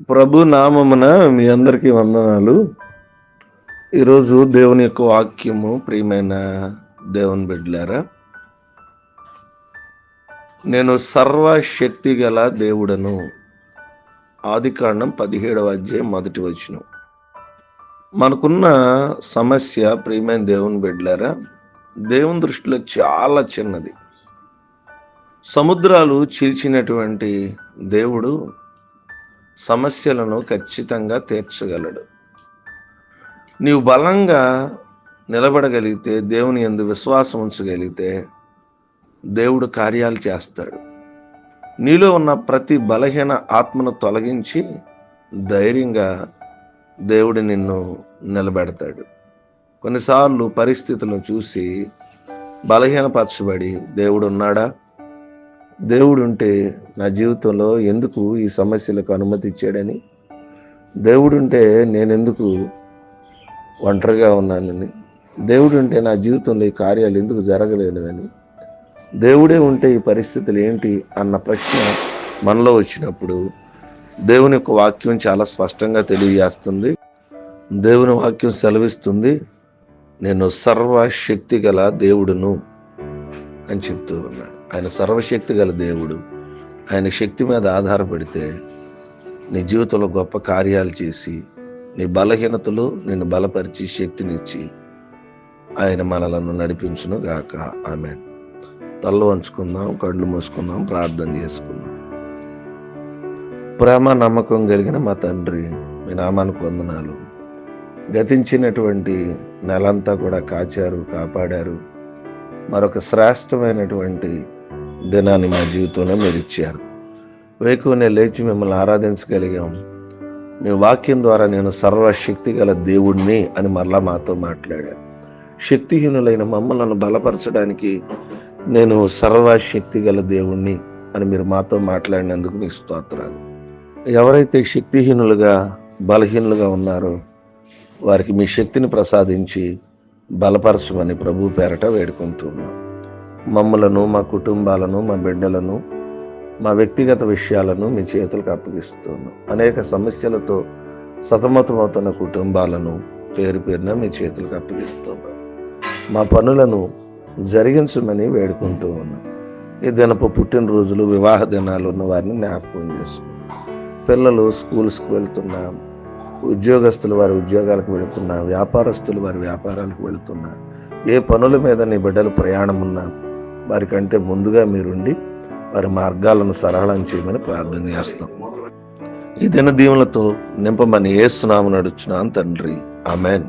ప్రభు నామమున మీ అందరికీ వందనాలు. ఈరోజు దేవుని యొక్క వాక్యము, ప్రియమైన దేవుని బిడ్డలారా, నేను సర్వశక్తి గల దేవుడను. ఆదికాండం 17వ అధ్యాయం 1వ వచనం. మనకున్న సమస్య, ప్రియమైన దేవుని బిడ్డలారా, దేవుని దృష్టిలో చాలా చిన్నది. సముద్రాలు చీల్చినటువంటి దేవుడు సమస్యలను ఖచ్చితంగా తీర్చగలడు. నీవు బలంగా నిలబడగలిగితే, దేవుని యందు విశ్వాసం ఉంచగలిగితే దేవుడు కార్యాలు చేస్తాడు. నీలో ఉన్న ప్రతి బలహీన ఆత్మను తొలగించి ధైర్యంగా దేవుడు నిన్ను నిలబెడతాడు. కొన్నిసార్లు పరిస్థితులను చూసి బలహీనపరచబడి, దేవుడు ఉన్నాడా, దేవుడు ఉంటే నా జీవితంలో ఎందుకు ఈ సమస్యలకు అనుమతి ఇచ్చాడని, దేవుడుంటే నేనెందుకు ఒంటరిగా ఉన్నానని, దేవుడుంటే నా జీవితంలో ఈ కార్యాలు ఎందుకు జరగలేదని, దేవుడే ఉంటే ఈ పరిస్థితులు ఏంటి అన్న ప్రశ్న మనలో వచ్చినప్పుడు దేవుని యొక్క వాక్యం చాలా స్పష్టంగా తెలియజేస్తుంది. దేవుని వాక్యం సెలవిస్తుంది, నేను సర్వశక్తి గల దేవుడును అని చెప్తూ ఉన్నాడు. ఆయన సర్వశక్తి గల దేవుడు. ఆయన శక్తి మీద ఆధారపడితే నీ జీవితంలో గొప్ప కార్యాలు చేసి, నీ బలహీనతలు నిన్ను బలపరిచి శక్తినిచ్చి ఆయన మనలను నడిపించును గాక. ఆమేన్. తల్ల వంచుకుందాం, కళ్ళు మూసుకుందాం, ప్రార్థన చేసుకుందాం. ప్రేమ నమ్మకం కలిగిన మా తండ్రి, మీ నామానికి వందనాలు. గతించినటువంటి నెలంతా కూడా కాచారు, కాపాడారు. మరొక శ్రేష్టమైనటువంటి దినాన్ని మా జీవితంలో మీరు ఇచ్చారు. వేకువనే లేచి మిమ్మల్ని ఆరాధించగలిగాం. మీ వాక్యం ద్వారా నేను సర్వశక్తి గల దేవుణ్ణి అని మరలా మాతో మాట్లాడారు. శక్తిహీనులైన మమ్మల్ని బలపరచడానికి నేను సర్వశక్తి గల దేవుణ్ణి అని మీరు మాతో మాట్లాడినందుకు మీకు స్తోత్రాలు. ఎవరైతే శక్తిహీనులుగా బలహీనులుగా ఉన్నారో వారికి మీ శక్తిని ప్రసాదించి బలపరచమని ప్రభు పేరట వేడుకుంటున్నాం. మమ్మలను, మా కుటుంబాలను, మా బిడ్డలను, మా వ్యక్తిగత విషయాలను మీ చేతులకు అప్పగిస్తున్నాం. అనేక సమస్యలతో సతమతమవుతున్న కుటుంబాలను పేరు పేరున మీ చేతులకు అప్పగిస్తున్నాం. మా పనులను జరిగించమని వేడుకుంటూ ఉన్నాం. ఈ దినపు పుట్టినరోజులు, వివాహ దినాలు ఉన్న వారిని జ్ఞాపకం చేసుకున్నాం. పిల్లలు స్కూల్స్కి వెళ్తున్నా, ఉద్యోగస్తులు వారి ఉద్యోగాలకు వెళుతున్నా, వ్యాపారస్తులు వారి వ్యాపారాలకు వెళుతున్నా, ఏ పనుల మీద నీ బిడ్డలు ప్రయాణం ఉన్నా వారికంటే ముందుగా మీరుండి వారి మార్గాలను సరళం చేయమని ప్రార్థన చేస్తాం. ఈ దిన దీవులతో నింపమని యేసు నామమున అడుగుచున్నాను తండ్రి. ఆమేన్.